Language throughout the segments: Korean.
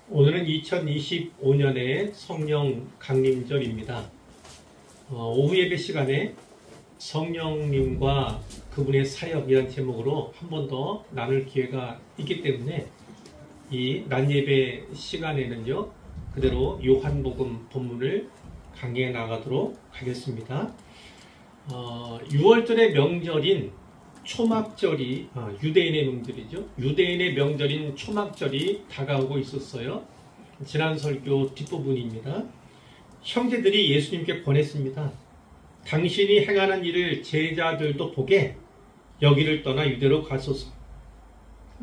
오늘은 2025년의 성령 강림절입니다. 오후 예배 시간에 성령님과 그분의 사역이라는 제목으로 한 번 더 나눌 기회가 있기 때문에 이 낮 예배 시간에는요, 그대로 요한복음 본문을 강의해 나가도록 하겠습니다. 6월절의 명절인 초막절이 유대인의 명절이죠. 유대인의 명절인 초막절이 다가오고 있었어요. 지난 설교 뒷부분입니다. 형제들이 예수님께 권했습니다. 당신이 행하는 일을 제자들도 보게 여기를 떠나 유대로 가소서.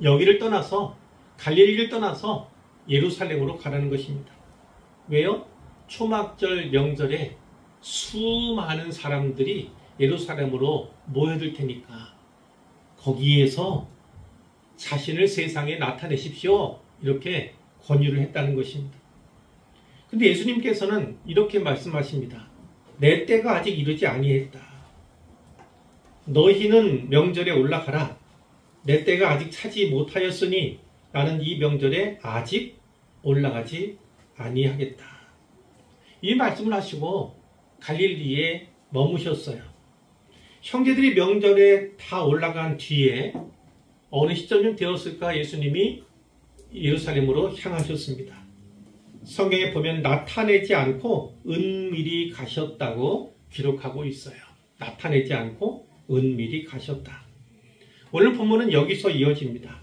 여기를 떠나서 갈릴리를 떠나서 예루살렘으로 가라는 것입니다. 왜요? 초막절 명절에 수많은 사람들이 예루살렘으로 모여들 테니까 거기에서 자신을 세상에 나타내십시오. 이렇게 권유를 했다는 것입니다. 근데 예수님께서는 이렇게 말씀하십니다. 내 때가 아직 이르지 아니했다. 너희는 명절에 올라가라. 내 때가 아직 차지 못하였으니 나는 이 명절에 아직 올라가지 아니하겠다. 이 말씀을 하시고 갈릴리에 머무셨어요. 형제들이 명절에 다 올라간 뒤에 어느 시점쯤 되었을까 예수님이 예루살렘으로 향하셨습니다. 성경에 보면 나타내지 않고 은밀히 가셨다고 기록하고 있어요. 나타내지 않고 은밀히 가셨다. 오늘 본문은 여기서 이어집니다.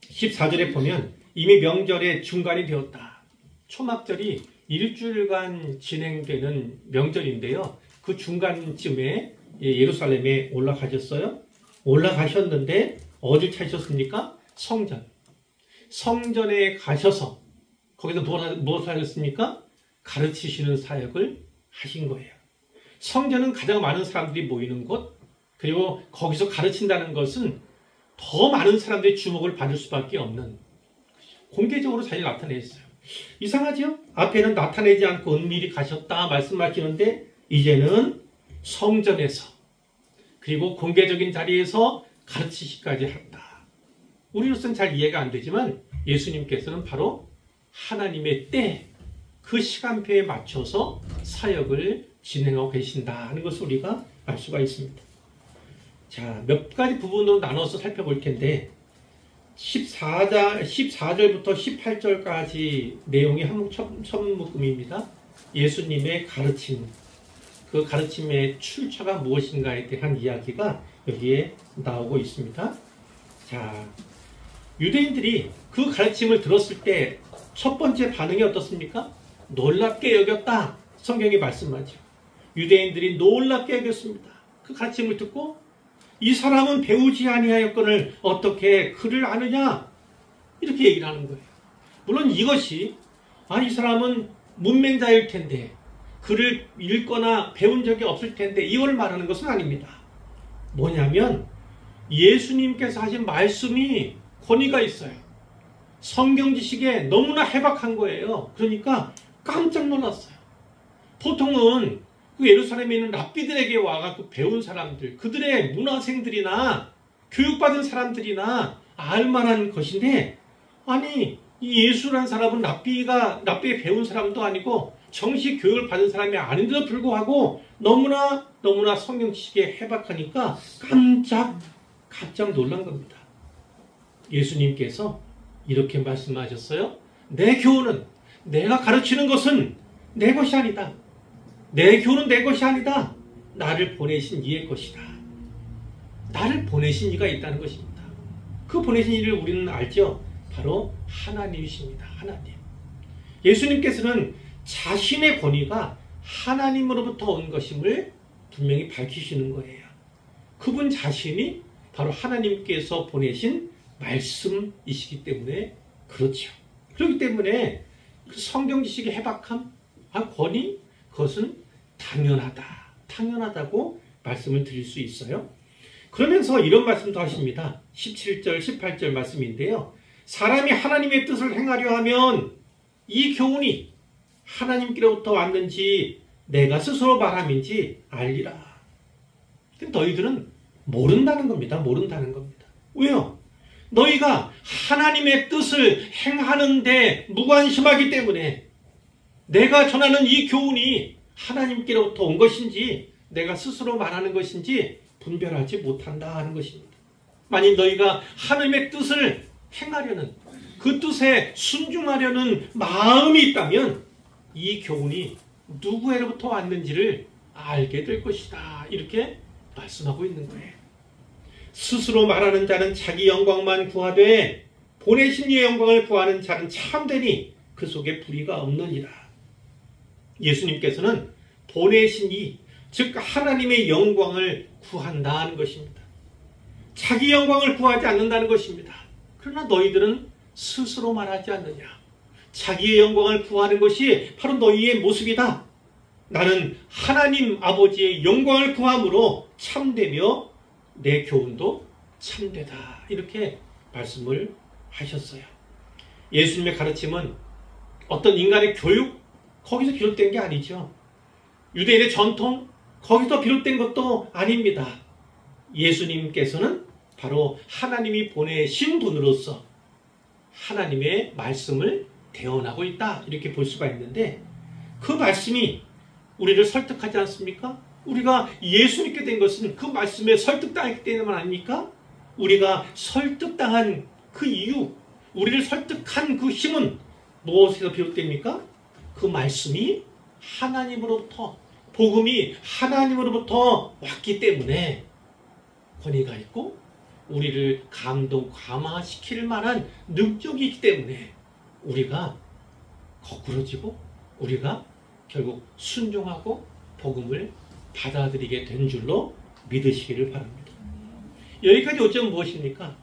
14절에 보면 이미 명절의 중간이 되었다. 초막절이 일주일간 진행되는 명절인데요. 그 중간쯤에 예루살렘에 올라가셨어요. 올라가셨는데 어딜 찾으셨습니까? 성전. 성전에 가셔서 거기서 무엇을 하셨습니까? 가르치시는 사역을 하신 거예요. 성전은 가장 많은 사람들이 모이는 곳, 그리고 거기서 가르친다는 것은 더 많은 사람들의 주목을 받을 수밖에 없는, 공개적으로 자신을 나타냈어요. 이상하죠? 앞에는 나타내지 않고 은밀히 가셨다 말씀하시는데 이제는 성전에서 그리고 공개적인 자리에서 가르치시기까지 했다. 우리로서는 잘 이해가 안 되지만 예수님께서는 바로 하나님의 때, 그 시간표에 맞춰서 사역을 진행하고 계신다는 것을 우리가 알 수가 있습니다. 자, 몇 가지 부분으로 나눠서 살펴볼 텐데 14절부터 18절까지 내용이 첫 묶음입니다. 예수님의 가르침, 그 가르침의 출처가 무엇인가에 대한 이야기가 여기에 나오고 있습니다. 자, 유대인들이 그 가르침을 들었을 때 첫 번째 반응이 어떻습니까? 놀랍게 여겼다. 성경이 말씀하죠. 유대인들이 놀랍게 여겼습니다. 그 가르침을 듣고 이 사람은 배우지 아니하였거늘 어떻게 글을 아느냐? 이렇게 얘기를 하는 거예요. 물론 이것이 이 사람은 문맹자일 텐데 글을 읽거나 배운 적이 없을 텐데 이걸 말하는 것은 아닙니다. 뭐냐면 예수님께서 하신 말씀이 권위가 있어요. 성경 지식에 너무나 해박한 거예요. 그러니까 깜짝 놀랐어요. 보통은 그 예루살렘에 있는 랍비들에게 와서 배운 사람들, 그들의 문화생들이나 교육받은 사람들이나 알만한 것인데, 아니 이 예수라는 사람은 랍비에 배운 사람도 아니고 정식 교육을 받은 사람이 아닌데도 불구하고 너무나 성경 지식에 해박하니까 깜짝 놀란 겁니다. 예수님께서 이렇게 말씀하셨어요. 내 교훈은, 내가 가르치는 것은 내 것이 아니다. 내 교훈은 내 것이 아니다. 나를 보내신 이의 것이다. 나를 보내신 이가 있다는 것입니다. 그 보내신 이를 우리는 알죠? 바로 하나님이십니다. 하나님. 예수님께서는 자신의 권위가 하나님으로부터 온 것임을 분명히 밝히시는 거예요. 그분 자신이 바로 하나님께서 보내신 말씀이시기 때문에 그렇죠. 그렇기 때문에 그 성경 지식의 해박함, 권위, 그것은 당연하다고 말씀을 드릴 수 있어요. 그러면서 이런 말씀도 하십니다. 17절, 18절 말씀인데요. 사람이 하나님의 뜻을 행하려 하면 이 교훈이 하나님께로부터 왔는지 내가 스스로 말함인지 알리라. 너희들은 모른다는 겁니다. 왜요? 너희가 하나님의 뜻을 행하는데 무관심하기 때문에 내가 전하는 이 교훈이 하나님께로부터 온 것인지 내가 스스로 말하는 것인지 분별하지 못한다 하는 것입니다. 만일 너희가 하나님의 뜻을 행하려는 그 뜻에 순종하려는 마음이 있다면 이 교훈이 누구에로부터 왔는지를 알게 될 것이다. 이렇게 말씀하고 있는 거예요. 스스로 말하는 자는 자기 영광만 구하되 보내신 이의 영광을 구하는 자는 참되니 그 속에 불의가 없느니라. 예수님께서는 보내신 이, 즉 하나님의 영광을 구한다는 것입니다. 자기 영광을 구하지 않는다는 것입니다. 그러나 너희들은 스스로 말하지 않느냐. 자기의 영광을 구하는 것이 바로 너희의 모습이다. 나는 하나님 아버지의 영광을 구함으로 참되며 내 교훈도 참되다. 이렇게 말씀을 하셨어요. 예수님의 가르침은 어떤 인간의 교육, 거기서 비롯된 게 아니죠. 유대인의 전통, 거기서 비롯된 것도 아닙니다. 예수님께서는 바로 하나님이 보내신 분으로서 하나님의 말씀을 대언하고 있다. 이렇게 볼 수가 있는데 그 말씀이 우리를 설득하지 않습니까? 우리가 예수 믿게 된 것은 그 말씀에 설득당했기 때문 아닙니까? 우리가 설득당한 그 이유, 우리를 설득한 그 힘은 무엇에서 비롯됩니까? 그 말씀이 하나님으로부터, 복음이 하나님으로부터 왔기 때문에 권위가 있고 우리를 감동, 감화시킬 만한 능력이 있기 때문에 우리가 거꾸러지고 우리가 결국 순종하고 복음을 받아들이게 된 줄로 믿으시기를 바랍니다. 여기까지 요점은 무엇입니까?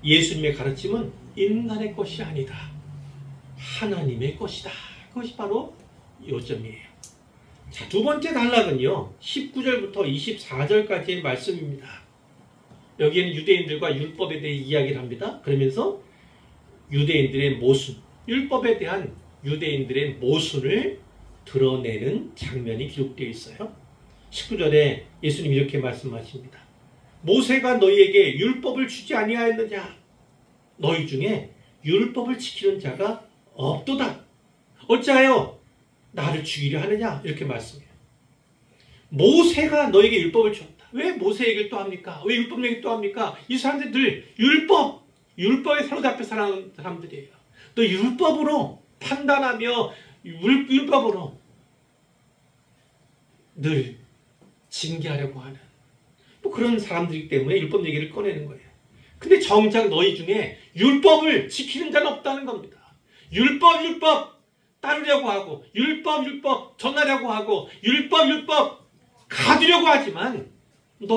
예수님의 가르침은 인간의 것이 아니다. 하나님의 것이다. 그것이 바로 요점이에요. 자, 두 번째 단락은요. 19절부터 24절까지의 말씀입니다. 여기에는 유대인들과 율법에 대해 이야기를 합니다. 그러면서 유대인들의 모순, 율법에 대한 유대인들의 모순을 드러내는 장면이 기록되어 있어요. 19절에 예수님이 이렇게 말씀하십니다. 모세가 너희에게 율법을 주지 아니하였느냐? 너희 중에 율법을 지키는 자가 없도다. 어찌하여 나를 죽이려 하느냐? 이렇게 말씀해요. 모세가 너에게 율법을 줬다. 왜 모세 얘기를 또 합니까? 왜 율법 얘기를 또 합니까? 이 사람들 늘 율법에 사로잡혀 사는 사람들이에요. 또 율법으로 판단하며 율법으로 늘 징계하려고 하는 뭐 그런 사람들이기 때문에 율법 얘기를 꺼내는 거예요. 근데 정작 너희 중에 율법을 지키는 자는 없다는 겁니다. 율법 따르려고 하고 율법 전하려고 하고 율법 가두려고 하지만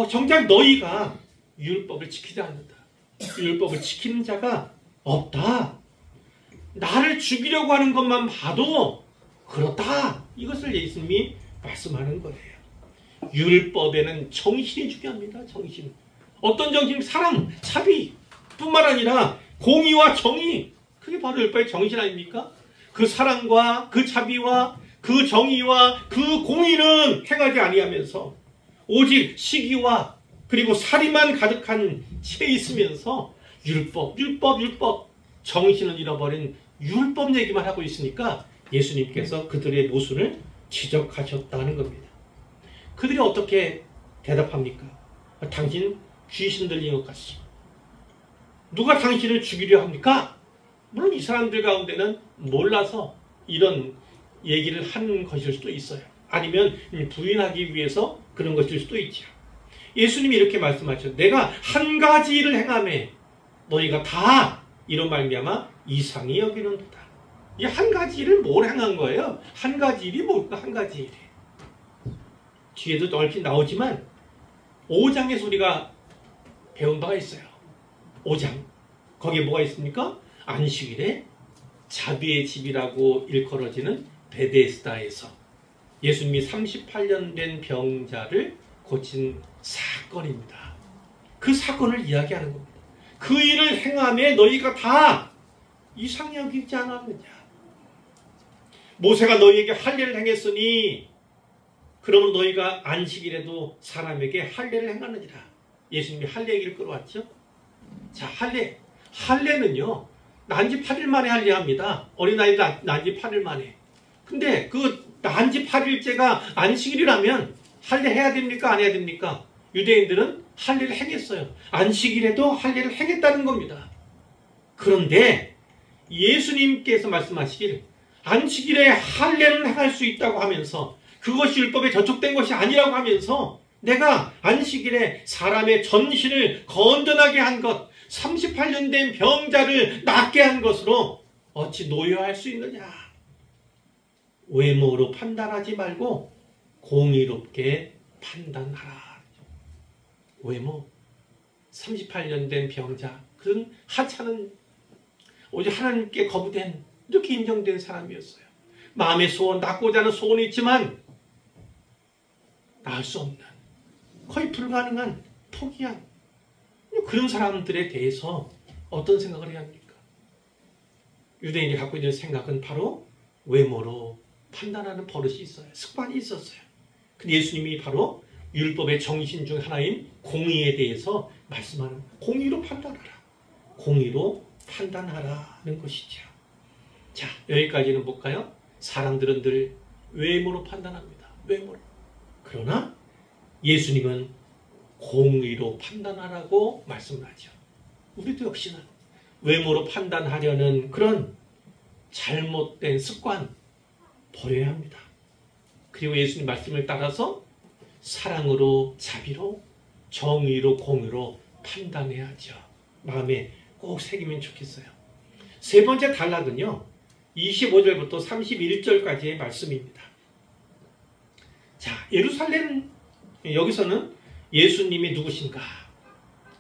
정작 너희가 율법을 지키지 않는다. 율법을 지키는 자가 없다. 나를 죽이려고 하는 것만 봐도 그렇다. 이것을 예수님이 말씀하는 거예요. 율법에는 정신이 중요합니다. 정신. 어떤 정신? 사랑, 자비 뿐만 아니라 공의와 정의. 그게 바로 율법의 정신 아닙니까? 그 사랑과 그 자비와 그 정의와 그 공의는 행하지 아니하면서 오직 시기와 그리고 살이만 가득한 채 있으면서 율법 정신을 잃어버린 율법 얘기만 하고 있으니까 예수님께서 그들의 모순을 지적하셨다는 겁니다. 그들이 어떻게 대답합니까? 당신 귀신 들린 것 같습니다. 누가 당신을 죽이려 합니까? 물론 이 사람들 가운데는 몰라서 이런 얘기를 한 것일 수도 있어요. 아니면 부인하기 위해서 그런 것일 수도 있죠. 예수님이 이렇게 말씀하셨죠. 내가 한 가지 일을 행하매 너희가 다 이런 말미암아 이상히 여기는도다. 이 한 가지 일을 뭘 행한 거예요? 한 가지 일이 뭘까? 한 가지 일이. 뒤에도 넓게 나오지만 5장에서 우리가 배운 바가 있어요. 5장. 거기에 뭐가 있습니까? 안식일에 자비의 집이라고 일컬어지는 베데스다에서 예수님이 38년 된 병자를 고친 사건입니다. 그 사건을 이야기하는 겁니다. 그 일을 행함에 너희가 다 이상히 여기지 않았느냐. 모세가 너희에게 할례를 행했으니 그러면 너희가 안식일에도 사람에게 할례를 행하느니라. 예수님이 할례 얘기를 끌어왔죠. 자, 할례 할례는요, 난지 8일 만에 할례합니다. 어린아이 난지 8일 만에. 근데 그 난지 8일째가 안식일이라면 할례해야 됩니까? 안 해야 됩니까? 유대인들은 할례를 행했어요. 안식일에도 할례를 행했다는 겁니다. 그런데 예수님께서 말씀하시길 안식일에 할례는 행할 수 있다고 하면서 그것이 율법에 저촉된 것이 아니라고 하면서 내가 안식일에 사람의 전신을 건전하게 한 것, 38년 된 병자를 낫게 한 것으로 어찌 노여할 수 있느냐. 외모로 판단하지 말고 공의롭게 판단하라. 외모, 38년 된 병자, 그런 하찮은 오직 하나님께 거부된 이렇게 인정된 사람이었어요. 마음의 소원, 낳고자 하는 소원이 있지만 낳을 수 없는, 거의 불가능한, 포기한 그런 사람들에 대해서 어떤 생각을 해야 합니까? 유대인이 갖고 있는 생각은 바로 외모로 판단하는 버릇이 있어요. 습관이 있었어요. 근데 예수님이 바로 율법의 정신 중 하나인 공의에 대해서 말씀하는, 공의로 판단하라. 공의로 판단하라는 것이죠. 자, 여기까지는 볼까요? 사람들은 늘 외모로 판단합니다. 외모로. 그러나 예수님은 공의로 판단하라고 말씀을 하죠. 우리도 역시나 외모로 판단하려는 그런 잘못된 습관 버려야 합니다. 그리고 예수님 말씀을 따라서 사랑으로, 자비로, 정의로, 공의로 판단해야죠. 마음에 꼭 새기면 좋겠어요. 세 번째 단락은요, 25절부터 31절까지의 말씀입니다. 자, 예루살렘, 여기서는 예수님이 누구신가,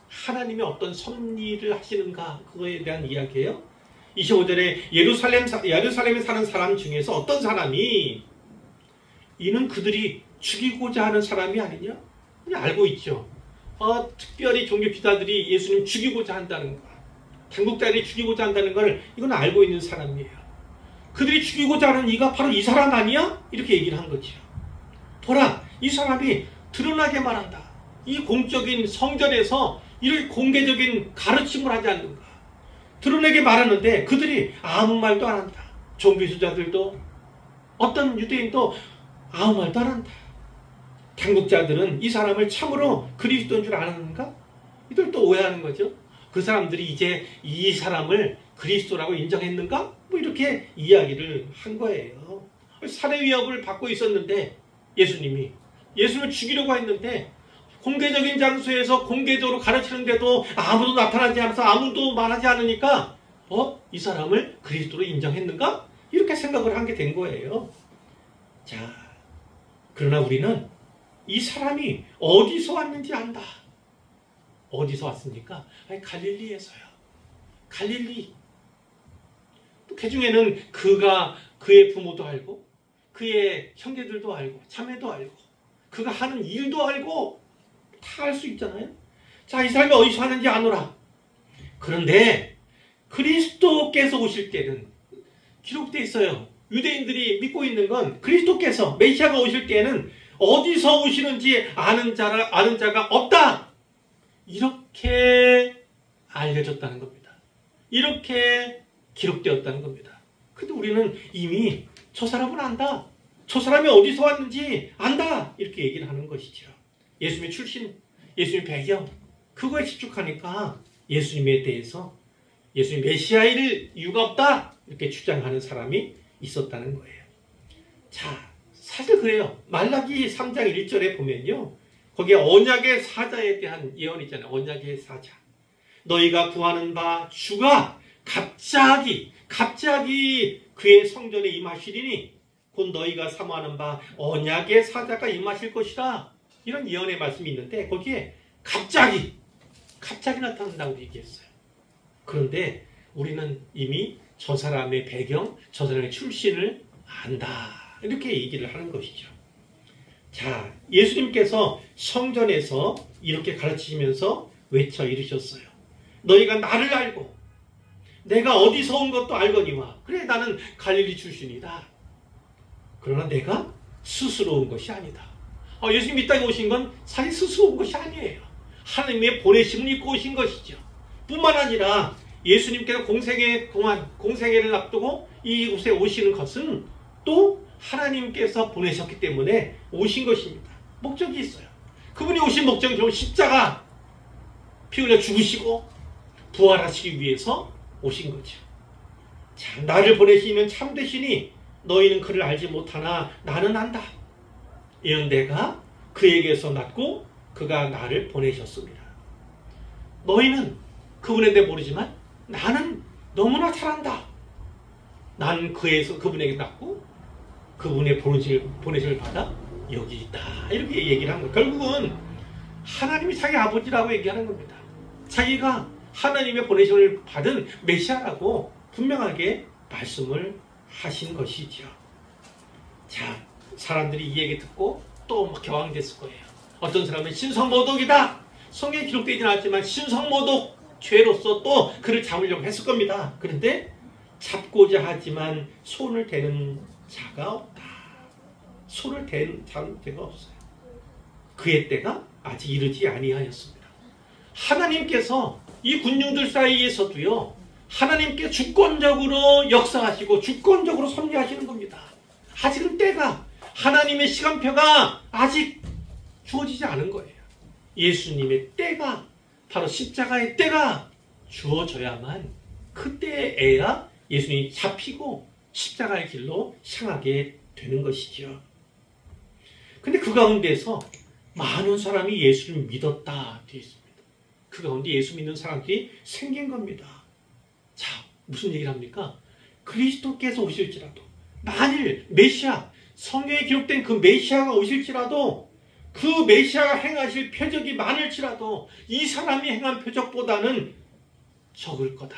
하나님이 어떤 섭리를 하시는가, 그거에 대한 이야기예요. 25절에 예루살렘에 사는 사람 중에서 어떤 사람이, 이는 그들이 죽이고자 하는 사람이 아니냐? 그냥 알고 있죠. 특별히 종교지도자들이 예수님 죽이고자 한다는 거, 당국자들이 죽이고자 한다는 걸 이건 알고 있는 사람이에요. 그들이 죽이고자 하는 이가 바로 이 사람 아니야? 이렇게 얘기를 한 거죠. 보라, 이 사람이 드러나게 말한다. 이 공적인 성전에서 이를 공개적인 가르침을 하지 않는가. 드러내게 말하는데 그들이 아무 말도 안 한다. 종교지도자들도, 어떤 유대인도 아무 말도 안 한다. 당국자들은 이 사람을 참으로 그리스도인 줄 아는가? 이들 또 오해하는 거죠. 그 사람들이 이제 이 사람을 그리스도라고 인정했는가? 뭐 이렇게 이야기를 한 거예요. 살해 위협을 받고 있었는데 예수님을 죽이려고 했는데 공개적인 장소에서 공개적으로 가르치는데도 아무도 나타나지 않아서 아무도 말하지 않으니까 이 사람을 그리스도로 인정했는가? 이렇게 생각을 한 게 된 거예요. 자, 그러나 우리는 이 사람이 어디서 왔는지 안다. 어디서 왔습니까? 아니, 갈릴리에서요. 갈릴리. 또 그 중에는 그의 부모도 알고, 그의 형제들도 알고, 자매도 알고, 그가 하는 일도 알고, 다 알 수 있잖아요. 자, 이 사람이 어디서 하는지 아노라. 그런데 그리스도께서 오실 때는 기록되어 있어요. 유대인들이 믿고 있는 건 그리스도께서, 메시아가 오실 때는 어디서 오시는지 아는 자가 없다. 이렇게 알려졌다는 겁니다. 이렇게 기록되었다는 겁니다. 근데 우리는 이미 저 사람은 안다. 저 사람이 어디서 왔는지 안다. 이렇게 얘기를 하는 것이죠. 예수님의 출신, 예수님의 배경, 그거에 집중하니까 예수님에 대해서 예수님 메시아일 이유가 없다. 이렇게 주장하는 사람이 있었다는 거예요. 자, 사실 그래요. 말라기 3장 1절에 보면요, 거기에 언약의 사자에 대한 예언이 있잖아요. 언약의 사자. 너희가 구하는 바 주가 갑자기 그의 성전에 임하시리니 곧 너희가 사모하는 바 언약의 사자가 임하실 것이라. 이런 예언의 말씀이 있는데 거기에 갑자기 나타난다고 얘기했어요. 그런데 우리는 이미 저 사람의 배경, 저 사람의 출신을 안다. 이렇게 얘기를 하는 것이죠. 자, 예수님께서 성전에서 이렇게 가르치시면서 외쳐 이르셨어요. 너희가 나를 알고 내가 어디서 온 것도 알거니와. 그래, 나는 갈릴리 출신이다. 그러나 내가 스스로 온 것이 아니다. 예수님이 이 땅에 오신 건 사실 스스로 온 것이 아니에요. 하나님의 보내심을 입고 오신 것이죠. 뿐만 아니라 예수님께서 공생애 동안 공생애를 앞두고 이곳에 오시는 것은 또 하나님께서 보내셨기 때문에 오신 것입니다. 목적이 있어요. 그분이 오신 목적은 결국 십자가 피 흘려 죽으시고 부활하시기 위해서 오신 거죠. 자, 나를 보내시는 참되시니 너희는 그를 알지 못하나 나는 안다. 이는 내가 그에게서 났고 그가 나를 보내셨습니다. 너희는 그분에 대해 모르지만 나는 너무나 잘 안다. 나는 그분에게 났고 그분의 보내심을 받아 여기 있다. 이렇게 얘기를 한 거예요. 결국은 하나님이 자기 아버지라고 얘기하는 겁니다. 자기가 하나님의 보내심을 받은 메시아라고 분명하게 말씀을 하신 것이죠. 자, 사람들이 이 얘기 듣고 또 막 격앙됐을 거예요. 어떤 사람은 신성모독이다. 성경에 기록되지는 않았지만 신성모독 죄로서 또 그를 잡으려고 했을 겁니다. 그런데 잡고자 하지만 손을 대는 자가 없다. 손을 대는 자가 없어요. 그의 때가 아직 이르지 아니하였습니다. 하나님께서 이 군중들 사이에서도요, 하나님께 주권적으로 역사하시고 주권적으로 섭리하시는 겁니다. 아직은 때가, 하나님의 시간표가 아직 주어지지 않은 거예요. 예수님의 때가, 바로 십자가의 때가 주어져야만 그때에야 예수님이 잡히고 십자가의 길로 향하게 되는 것이죠. 근데 그 가운데서 많은 사람이 예수를 믿었다 되어 있습니다. 그 가운데 예수 믿는 사람들이 생긴 겁니다. 자, 무슨 얘기를 합니까? 그리스도께서 오실지라도, 만일 메시아, 성경에 기록된 그 메시아가 오실지라도, 그 메시아가 행하실 표적이 많을지라도 이 사람이 행한 표적보다는 적을 거다.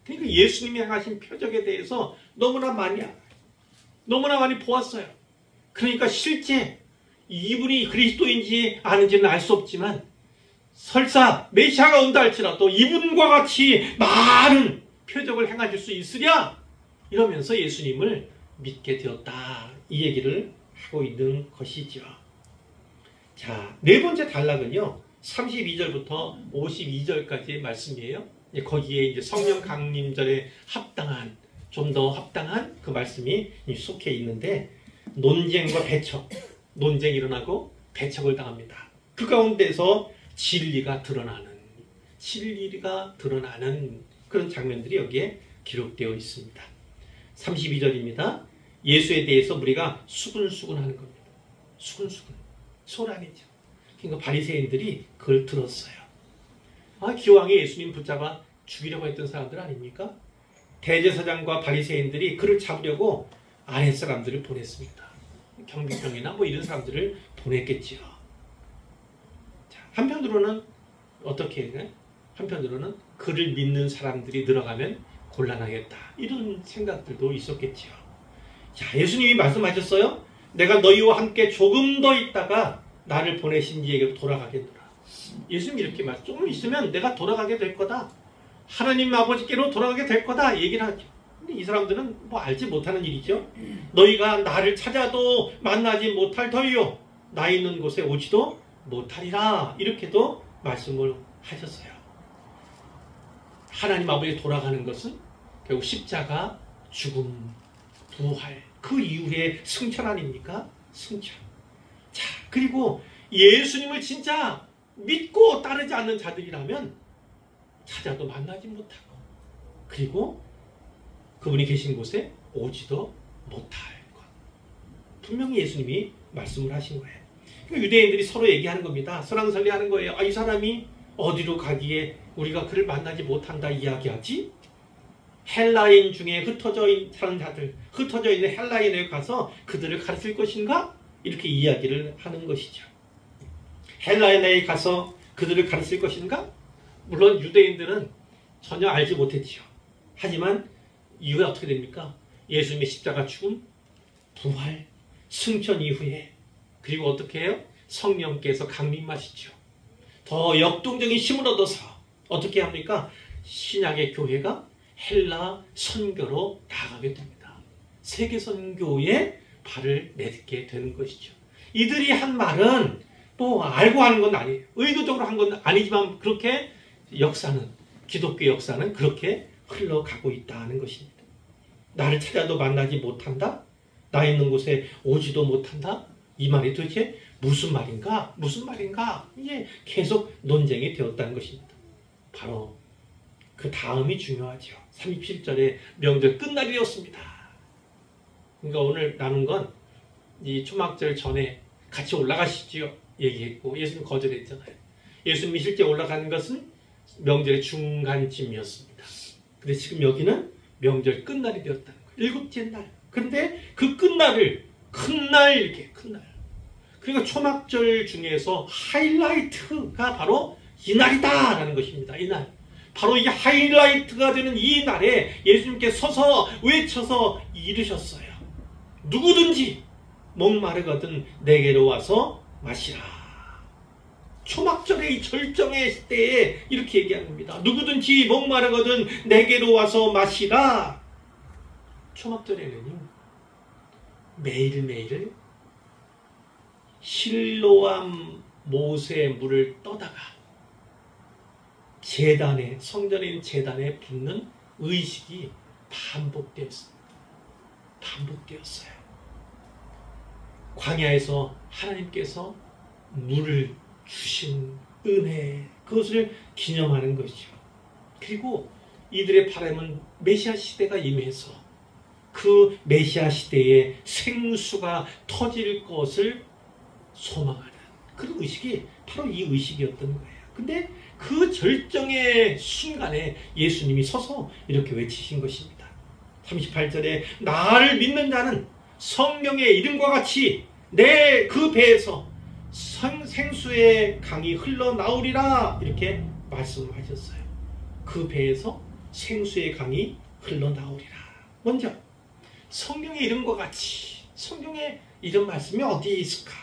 그러니까 예수님이 행하신 표적에 대해서 너무나 많이 보았어요. 그러니까 실제 이분이 그리스도인지 아닌지는 알 수 없지만 설사 메시아가 온다 할지라도 이분과 같이 많은 표적을 행하실 수 있으랴, 이러면서 예수님을 믿게 되었다. 이 얘기를 하고 있는 것이죠. 자, 네 번째 단락은요, 32절부터 52절까지의 말씀이에요. 거기에 이제 성령 강림절에 합당한, 좀 더 합당한 그 말씀이 속해 있는데, 논쟁과 배척, 논쟁이 일어나고 배척을 당합니다. 그 가운데서 진리가 드러나는 그런 장면들이 여기에 기록되어 있습니다. 32절입니다. 예수에 대해서 우리가 수근수근하는 겁니다. 수근수근. 소란이죠. 그러니까 바리새인들이 그걸 들었어요. 기왕에 예수님 붙잡아 죽이려고 했던 사람들 아닙니까? 대제사장과 바리새인들이 그를 잡으려고 아랫사람들을 보냈습니다. 경비병이나 뭐 이런 사람들을 보냈겠지요. 자, 한편으로는 어떻게 해야 되나? 한편으로는 그를 믿는 사람들이 늘어가면 곤란하겠다. 이런 생각들도 있었겠지요. 자, 예수님이 말씀하셨어요. 내가 너희와 함께 조금 더 있다가 나를 보내신 이에게로 돌아가겠노라. 예수님이 이렇게 말, 조금 있으면 내가 돌아가게 될 거다. 하나님 아버지께로 돌아가게 될 거다. 얘기를 하죠. 근데 이 사람들은 뭐 알지 못하는 일이죠. 너희가 나를 찾아도 만나지 못할 터이요, 나 있는 곳에 오지도 못하리라. 이렇게도 말씀을 하셨어요. 하나님 아버지 돌아가는 것은 결국 십자가, 죽음, 부활, 그 이후에 승천 아닙니까? 승천. 자, 그리고 예수님을 진짜 믿고 따르지 않는 자들이라면 찾아도 만나지 못하고, 그리고 그분이 계신 곳에 오지도 못할 것. 분명히 예수님이 말씀을 하신 거예요. 그러니까 유대인들이 서로 얘기하는 겁니다. 설왕설래하는 거예요. 이 사람이 어디로 가기에 우리가 그를 만나지 못한다 이야기하지? 헬라인 중에 흩어져 있는 자들, 흩어져 있는 헬라인에 가서 그들을 가르칠 것인가? 이렇게 이야기를 하는 것이죠. 헬라인에 가서 그들을 가르칠 것인가? 물론 유대인들은 전혀 알지 못했지요. 하지만 이후에 어떻게 됩니까? 예수님의 십자가 죽음, 부활, 승천 이후에, 그리고 어떻게 해요? 성령께서 강림하시죠. 더 역동적인 힘을 얻어서 어떻게 합니까? 신약의 교회가 헬라 선교로 나가게 됩니다. 세계 선교에 발을 내딛게 되는 것이죠. 이들이 한 말은 또 알고 하는 건 아니에요. 의도적으로 한 건 아니지만 그렇게 역사는, 기독교 역사는 그렇게 흘러가고 있다는 것입니다. 나를 찾아도 만나지 못한다? 나 있는 곳에 오지도 못한다? 이 말이 도대체 무슨 말인가? 무슨 말인가? 이게 계속 논쟁이 되었다는 것입니다. 바로 그 다음이 중요하죠. 37절에 명절 끝날이 되었습니다. 그러니까 오늘 나눈 건 이 초막절 전에 같이 올라가시지요. 얘기했고 예수님 거절했잖아요. 예수님이 실제 올라가는 것은 명절의 중간쯤이었습니다. 근데 지금 여기는 명절 끝날이 되었다는 거예요. 7째 날. 그런데 그 끝날을 큰날 이렇게 큰날. 그러니까 초막절 중에서 하이라이트가 바로 이 날이다라는 것입니다. 이 날. 바로 이 하이라이트가 되는 이 날에 예수님께 서서 외쳐서 이르셨어요. 누구든지 목마르거든 내게로 와서 마시라. 초막절의 이 절정의 시대에 이렇게 얘기합니다. 누구든지 목마르거든 내게로 와서 마시라. 초막절에는요, 매일매일 실로암 모세 물을 떠다가 제단에, 성전에 있는 제단에 붓는 의식이 반복되었습니다. 반복되었어요. 광야에서 하나님께서 물을 주신 은혜, 그것을 기념하는 것이죠. 그리고 이들의 바람은 메시아 시대가 임해서 그 메시아 시대에 생수가 터질 것을 소망하는 그런 의식이 바로 이 의식이었던 거예요. 근데 그 절정의 순간에 예수님이 서서 이렇게 외치신 것입니다. 38절에 나를 믿는 자는 성경의 이름과 같이 내 그 배에서 생수의 강이 흘러나오리라 이렇게 말씀하셨어요. 그 배에서 생수의 강이 흘러나오리라. 먼저 성경의 이름과 같이, 성경의 이름 말씀이 어디에 있을까?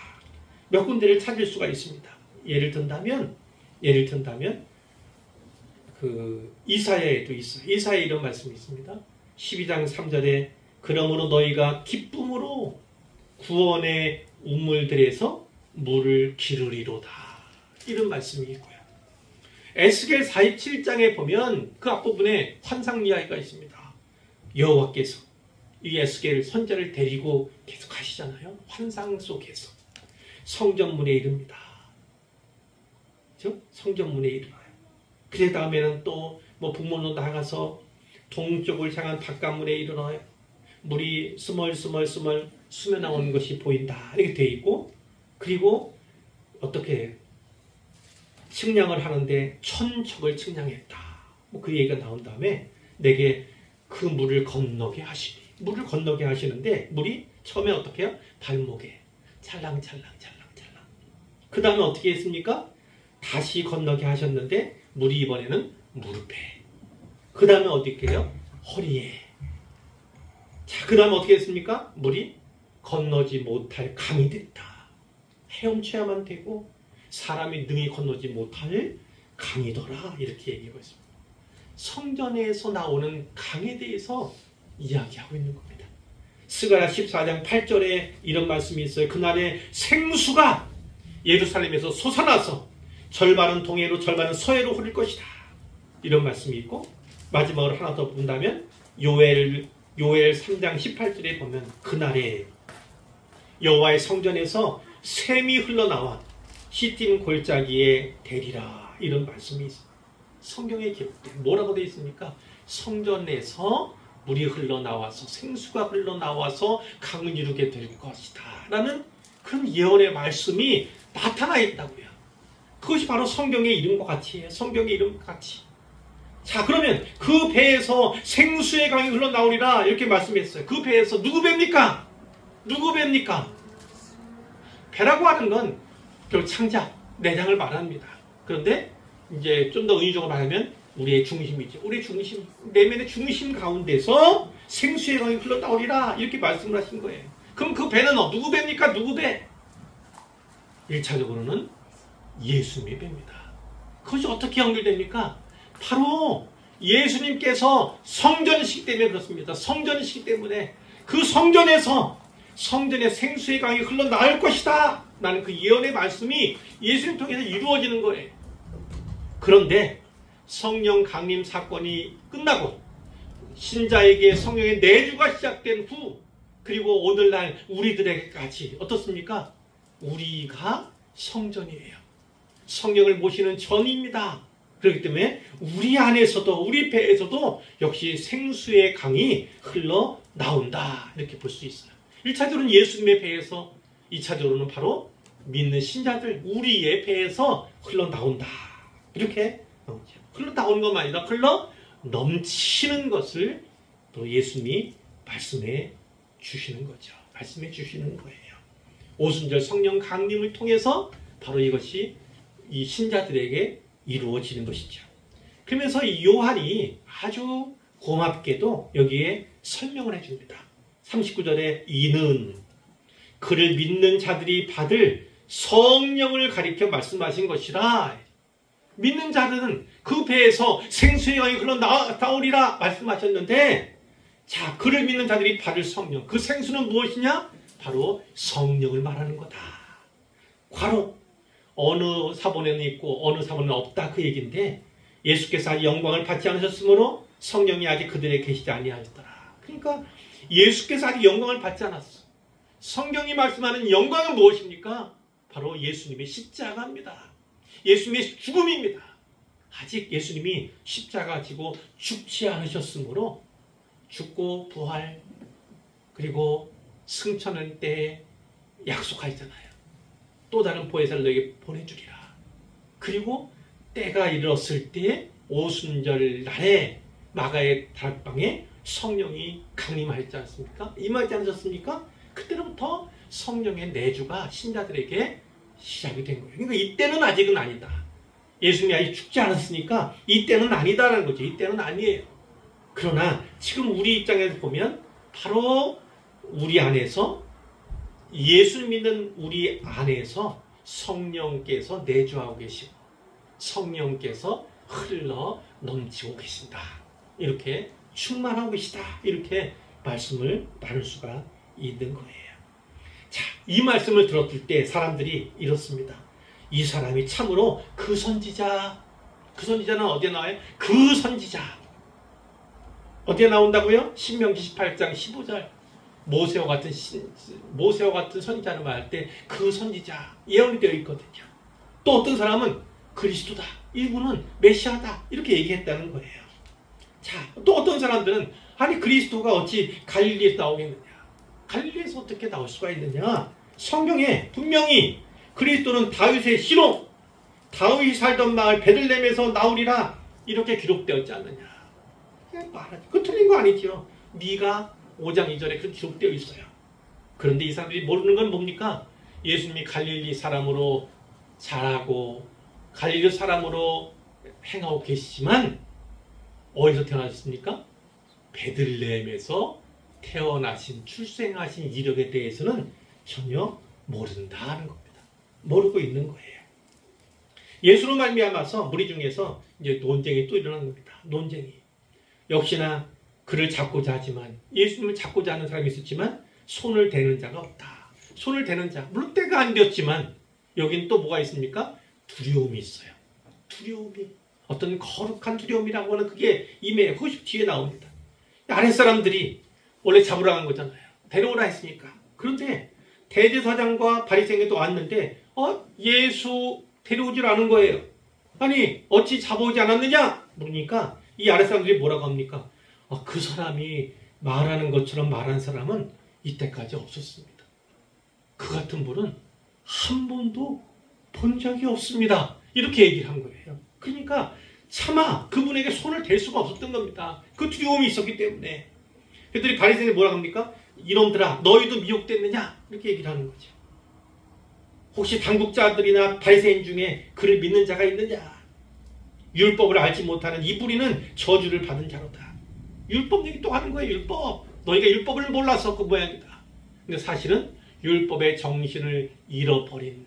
몇 군데를 찾을 수가 있습니다. 예를 든다면 그 이사야에도 있어요. 이사야 이런 말씀이 있습니다. 12장 3절에 그러므로 너희가 기쁨으로 구원의 우물들에서 물을 기르리로다. 이런 말씀이 있고요. 에스겔 47장에 보면 그 앞부분에 환상 이야기가 있습니다. 여호와께서 이 에스겔 선지자를 데리고 계속 가시잖아요. 환상 속에서 성전문에 이릅니다. 그렇죠? 성전문에 이르러요. 그 다음에는 또 뭐 북문으로 나가서 동쪽을 향한 바깥문에 이르러요. 물이 스멀스멀 수며 나오는 것이 보인다. 이렇게 되어 있고, 그리고 어떻게 측량을 하는데 1000척을 측량했다. 뭐 그 얘기가 나온 다음에 내게 그 물을 건너게 하시니. 물을 건너게 하시는데 물이 처음에 어떻게 해요? 발목에 찰랑찰랑. 그 다음에 어떻게 했습니까? 다시 건너게 하셨는데 물이 이번에는 무릎에. 그 다음에 어떻게 해요? 허리에. 자, 그 다음에 어떻게 했습니까? 물이 건너지 못할 강이 됐다. 헤엄쳐야만 되고 사람이 능히 건너지 못할 강이더라. 이렇게 얘기하고 있습니다. 성전에서 나오는 강에 대해서 이야기하고 있는 겁니다. 스가랴 14장 8절에 이런 말씀이 있어요. 그날에 생수가 예루살렘에서 솟아나서 절반은 동해로 절반은 서해로 흐를 것이다. 이런 말씀이 있고, 마지막으로 하나 더 본다면 요엘 3장 18절에 보면 그날에 여호와의 성전에서 샘이 흘러나와 시딤 골짜기에 대리라. 이런 말씀이 있습니다. 성경에 기록된 뭐라고 되어 있습니까? 성전에서 물이 흘러나와서 생수가 흘러나와서 강을 이루게 될 것이다 라는 그런 예언의 말씀이 나타나 있다고요. 그것이 바로 성경의 이름과 같이에요. 성경의 이름과 같이. 자, 그러면 그 배에서 생수의 강이 흘러나오리라 이렇게 말씀했어요. 그 배에서 누구 배입니까? 누구 배입니까? 배라고 하는 건 결국 창자, 내장을 말합니다. 그런데 이제 좀 더 은유적으로 말하면 우리의 중심이죠. 우리의 중심, 내면의 중심 가운데서 생수의 강이 흘러나오리라 이렇게 말씀을 하신 거예요. 그럼 그 배는 누구 배입니까? 누구 배? 1차적으로는 예수님의 배입니다. 그것이 어떻게 연결됩니까? 바로 예수님께서 성전이시기 때문에 그렇습니다. 성전이시기 때문에 그 성전에서 성전의 생수의 강이 흘러나올 것이다 라는 그 예언의 말씀이 예수님 통해서 이루어지는 거예요. 그런데 성령 강림 사건이 끝나고 신자에게 성령의 내주가 시작된 후 그리고 오늘날 우리들에게까지 어떻습니까? 우리가 성전이에요. 성령을 모시는 전입니다. 그렇기 때문에 우리 안에서도 우리 배에서도 역시 생수의 강이 흘러나온다 이렇게 볼 수 있어요. 1차적으로는 예수님의 배에서 2차적으로는 바로 믿는 신자들 우리의 배에서 흘러나온다. 이렇게 흘러나오는 것만 아니라 흘러 넘치는 것을 또 예수님이 말씀해 주시는 거죠. 말씀해 주시는 거예요. 오순절 성령 강림을 통해서 바로 이것이 이 신자들에게 이루어지는 것이죠. 그러면서 이 요한이 아주 고맙게도 여기에 설명을 해줍니다. 39절에 이는 그를 믿는 자들이 받을 성령을 가리켜 말씀하신 것이라. 믿는 자들은 그 배에서 생수의 강이 흘러나오리라 말씀하셨는데, 자, 그를 믿는 자들이 받을 성령, 그 생수는 무엇이냐? 바로 성령을 말하는 거다. 과로 어느 사본에는 있고 어느 사본에는 없다 그 얘기인데, 예수께서 아직 영광을 받지 않으셨으므로 성령이 아직 그들에게 계시지 아니하였더라. 그러니까 예수께서 아직 영광을 받지 않았어. 성경이 말씀하는 영광은 무엇입니까? 바로 예수님의 십자가입니다. 예수님의 죽음입니다. 아직 예수님이 십자가 지고 죽지 않으셨으므로 죽고 부활 그리고 승천할 때 약속하셨잖아요. 또 다른 보혜사를 너에게 보내주리라. 그리고 때가 이르렀을 때 오순절 날에 마가의 다락방에 성령이 강림하였지 않습니까? 임하지 않으셨습니까? 그때로부터 성령의 내주가 신자들에게 시작이 된 거예요. 그러니까 이때는 아직은 아니다. 예수님이 아직 죽지 않았으니까 이때는 아니다라는 거죠. 이때는 아니에요. 그러나 지금 우리 입장에서 보면 바로 우리 안에서 예수 믿는 우리 안에서 성령께서 내주하고 계시고 성령께서 흘러 넘치고 계신다. 이렇게 충만하고 계시다. 이렇게 말씀을 나눌 수가 있는 거예요. 자, 이 말씀을 들었을 때 사람들이 이렇습니다. 이 사람이 참으로 그 선지자. 그 선지자는 어디에 나와요? 그 선지자. 어디에 나온다고요? 신명기 18장 15절. 모세와 같은 선지자를 말할 때 그 선지자 예언이 되어 있거든요. 또 어떤 사람은 그리스도다. 이분은 메시아다. 이렇게 얘기했다는 거예요. 자, 또 어떤 사람들은 아니 그리스도가 어찌 갈릴리에서 나오겠느냐. 갈릴리에서 어떻게 나올 수가 있느냐. 성경에 분명히 그리스도는 다윗의 씨로 다윗이 살던 마을 베들레헴에서 나오리라 이렇게 기록되었지 않느냐. 그 틀린 거 아니죠. 미가 5장 2절에 그렇게 기록되어 있어요. 그런데 이 사람들이 모르는 건 뭡니까? 예수님이 갈릴리 사람으로 자라고 갈릴리 사람으로 행하고 계시지만 어디서 태어나셨습니까? 베들레헴에서 태어나신 출생하신 이력에 대해서는 전혀 모른다는 겁니다. 모르고 있는 거예요. 예수로 말미암아서 무리 중에서 이제 논쟁이 또 일어난 겁니다. 논쟁이. 역시나 그를 잡고자 하지만 예수님을 잡고자 하는 사람이 있었지만 손을 대는 자가 없다. 손을 대는 자. 물론 때가 안 되었지만 여긴 또 뭐가 있습니까? 두려움이 있어요. 두려움이. 어떤 거룩한 두려움이라고 하는 그게 임해 그것이 뒤에 나옵니다. 아랫사람들이 원래 잡으러 간 거잖아요. 데려오라 했으니까. 그런데 대제사장과 바리새인이 또 왔는데 예수 데려오질 않은 거예요. 아니 어찌 잡아오지 않았느냐? 물으니까 이 아랫사람들이 뭐라고 합니까? 그 사람이 말하는 것처럼 말한 사람은 이때까지 없었습니다. 그 같은 분은 한 번도 본 적이 없습니다. 이렇게 얘기를 한 거예요. 그러니까 차마 그분에게 손을 댈 수가 없었던 겁니다. 그 두려움이 있었기 때문에. 그랬더니 바리새인이 뭐라고 합니까? 이놈들아 너희도 미혹됐느냐? 이렇게 얘기를 하는 거죠. 혹시 당국자들이나 바리새인 중에 그를 믿는 자가 있느냐? 율법을 알지 못하는 이 뿌리는 저주를 받은 자로다. 율법 얘기 또 하는 거예요. 율법. 너희가 율법을 몰라서 그 모양이다. 근데 사실은 율법의 정신을 잃어버린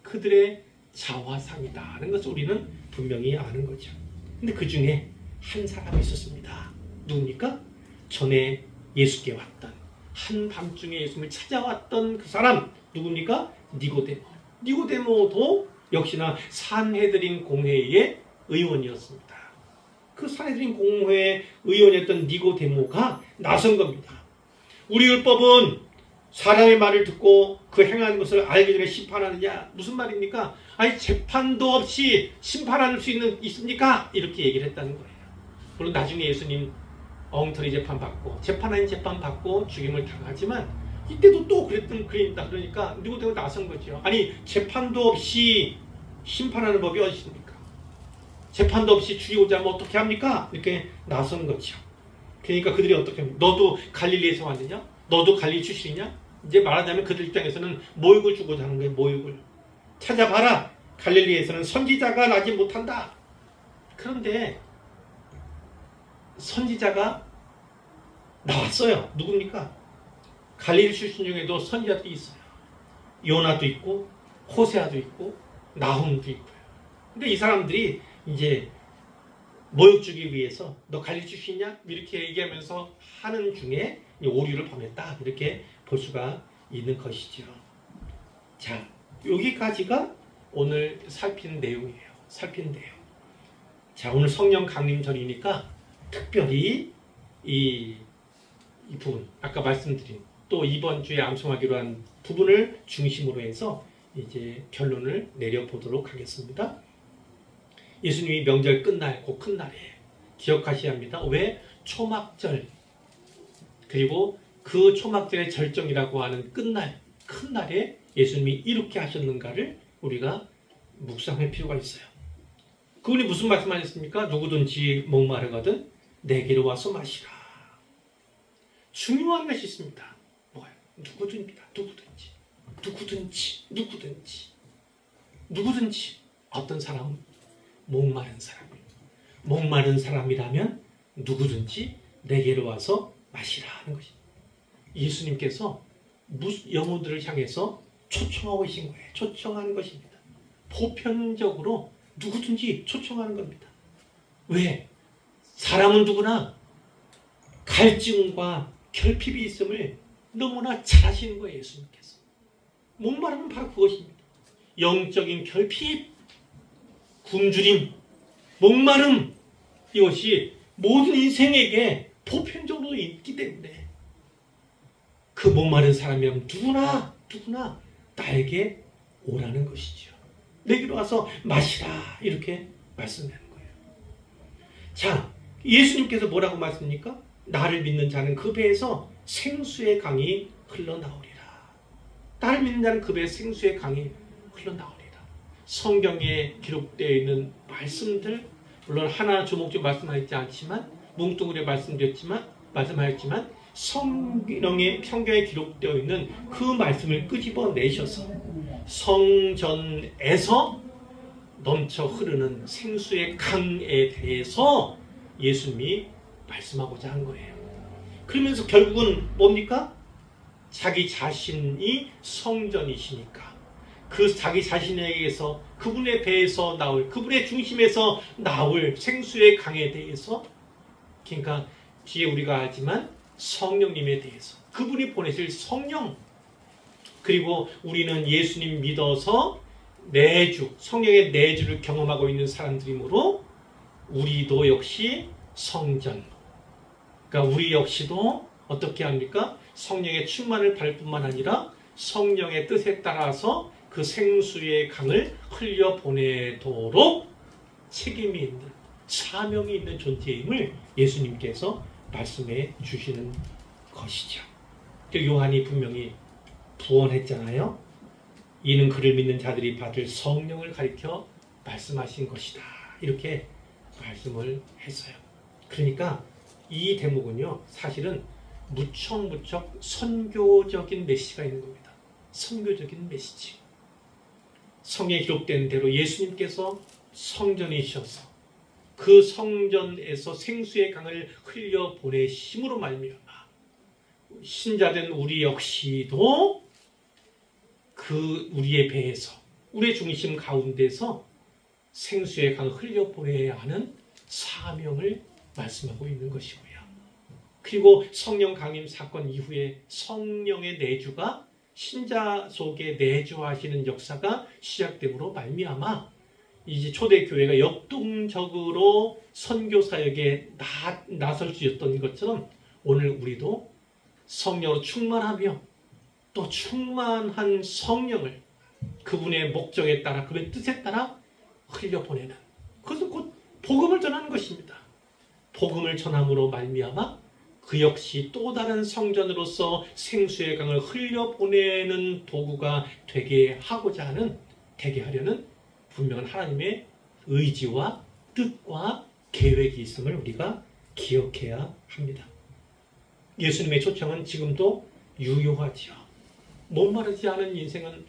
그들의 자화상이다라는 것을 우리는 분명히 아는 거죠. 근데 그 중에 한 사람이 있었습니다. 누굽니까? 전에 예수께 왔던 한밤중에 예수님을 찾아왔던 그 사람 누굽니까? 니고데모. 니고데모도 역시나 산헤드린 공회의 의원이었습니다. 그 산헤드린 공회 의원이었던 니고데모가 나선 겁니다. 우리 율법은 사람의 말을 듣고 그 행하는 것을 알기 전에 심판하느냐? 무슨 말입니까? 아니 재판도 없이 심판할 수 있습니까? 이렇게 얘기를 했다는 거예요. 물론 나중에 예수님 엉터리 재판 받고 재판 아닌 재판 받고 죽임을 당하지만 이때도 또 그랬던 그입니다. 그러니까 니고데모가 나선 거죠. 아니 재판도 없이 심판하는 법이 어디 있습니까? 재판도 없이 죽이고자 하면 어떻게 합니까? 이렇게 나선 거죠. 그러니까 그들이 어떻게 합니까? 너도 갈릴리에서 왔느냐? 너도 갈릴리 출신이냐? 이제 말하자면 그들 입장에서는 모욕을 주고자 하는 거예요. 모욕을. 찾아봐라. 갈릴리에서는 선지자가 나지 못한다. 그런데 선지자가 나왔어요. 누굽니까? 갈릴리 출신 중에도 선지자들이 있어요. 요나도 있고 호세아도 있고 나훔도 있고요. 근데 이 사람들이 이제 모욕 주기 위해서 너 갈릴리 출신이냐? 이렇게 얘기하면서 하는 중에 오류를 범했다. 이렇게 볼 수가 있는 것이죠. 자, 여기까지가 오늘 살피는 내용이에요. 살피는 내용. 자, 오늘 성령 강림절이니까 특별히 이 부분, 아까 말씀드린 또 이번 주에 암송하기로 한 부분을 중심으로 해서 이제 결론을 내려보도록 하겠습니다. 예수님이 명절 끝날 그 큰 날에 기억하셔야 합니다. 왜? 초막절 그리고 그 초막절의 절정이라고 하는 끝날 큰 날에 예수님이 이렇게 하셨는가를 우리가 묵상할 필요가 있어요. 그분이 무슨 말씀하셨습니까? 누구든지 목마르거든 내게로 와서 마시라. 중요한 것이 있습니다. 뭐예요? 누구든지 어떤 사람은 목마른 사람이에요. 목마른 사람이라면 누구든지 내게로 와서 마시라 하는 것입니다. 예수님께서 영혼들을 향해서 초청하고 계신 거예요. 초청하는 것입니다. 보편적으로 누구든지 초청하는 겁니다. 왜? 사람은 누구나 갈증과 결핍이 있음을 너무나 잘 아시는 거예요. 예수님께서. 목마름은 바로 그것입니다. 영적인 결핍, 굶주림, 목마름 이것이 모든 인생에게 보편적으로 있기 때문에 그 목마른 사람이면 누구나 나에게 오라는 것이죠. 내게로 와서 마시라 이렇게 말씀하는 거예요. 자, 예수님께서 뭐라고 말씀합니까? 나를 믿는 자는 그 배에서 생수의 강이 흘러나오리라. 나를 믿는 자는 그 배에서 생수의 강이 흘러나오리라. 성경에 기록되어 있는 말씀들 물론 하나 조목조목 말씀하지 않지만 뭉뚱그려 말씀하였지만 성경에 기록되어 있는 그 말씀을 끄집어내셔서 성전에서 넘쳐 흐르는 생수의 강에 대해서 예수님이 말씀하고자 한 거예요. 그러면서 결국은 뭡니까? 자기 자신이 성전이시니까 그 자기 자신에게서 그분의 배에서 나올 그분의 중심에서 나올 생수의 강에 대해서 그러니까 뒤에 우리가 알지만 성령님에 대해서 그분이 보내실 성령 그리고 우리는 예수님 믿어서 내주 성령의 내주를 경험하고 있는 사람들이므로 우리도 역시 성전 그러니까 우리 역시도 어떻게 합니까? 성령의 충만을 받을 뿐만 아니라 성령의 뜻에 따라서 그 생수의 강을 흘려보내도록 책임이 있는 사명이 있는 존재임을 예수님께서 말씀해 주시는 것이죠. 또 요한이 분명히 부언했잖아요. 이는 그를 믿는 자들이 받을 성령을 가리켜 말씀하신 것이다. 이렇게 말씀을 했어요. 그러니까 이 대목은요. 사실은 무척 선교적인 메시지가 있는 겁니다. 선교적인 메시지. 성경에 기록된 대로 예수님께서 성전이셔서 그 성전에서 생수의 강을 흘려보내심으로 말미암아 신자된 우리 역시도 그 우리의 배에서 우리의 중심 가운데서 생수의 강을 흘려보내야 하는 사명을 말씀하고 있는 것이고요. 그리고 성령 강림 사건 이후에 성령의 내주가 신자 속에 내주하시는 역사가 시작됨으로 말미암아 이제 초대교회가 역동적으로 선교 사역에 나설 수 있었던 것처럼 오늘 우리도 성령으로 충만하며 또 충만한 성령을 그분의 목적에 따라 그분의 뜻에 따라 흘려보내는, 그것은 곧 복음을 전하는 것입니다. 복음을 전함으로 말미암아 그 역시 또 다른 성전으로서 생수의 강을 흘려보내는 도구가 되게 하려는 분명한 하나님의 의지와 뜻과 계획이 있음을 우리가 기억해야 합니다. 예수님의 초청은 지금도 유효하지요. 목마르지 않은 인생은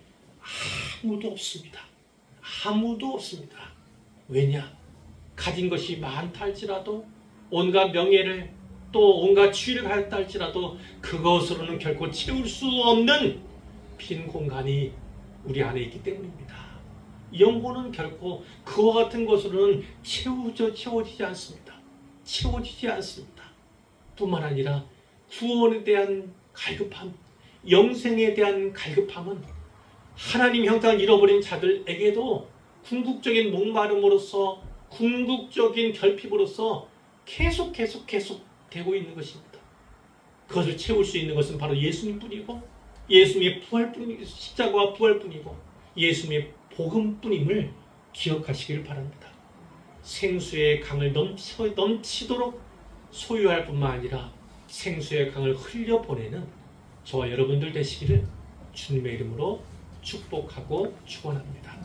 아무도 없습니다. 아무도 없습니다. 왜냐? 가진 것이 많다 할지라도, 온갖 명예를 또 온갖 지위를 가졌다 할지라도 그것으로는 결코 채울 수 없는 빈 공간이 우리 안에 있기 때문입니다. 영혼은 결코 그와 같은 것으로는 채워지지 않습니다. 채워지지 않습니다. 뿐만 아니라 구원에 대한 갈급함, 영생에 대한 갈급함은 하나님 형상을 잃어버린 자들에게도 궁극적인 목마름으로서, 궁극적인 결핍으로서 계속 되고 있는 것입니다. 그것을 채울 수 있는 것은 바로 예수님뿐이고, 예수님의 부활뿐이고, 십자가와 부활뿐이고, 예수님의 복음뿐임을 기억하시길 바랍니다. 생수의 강을 넘치도록 소유할 뿐만 아니라 생수의 강을 흘려보내는 저와 여러분들 되시기를 주님의 이름으로 축복하고 축원합니다.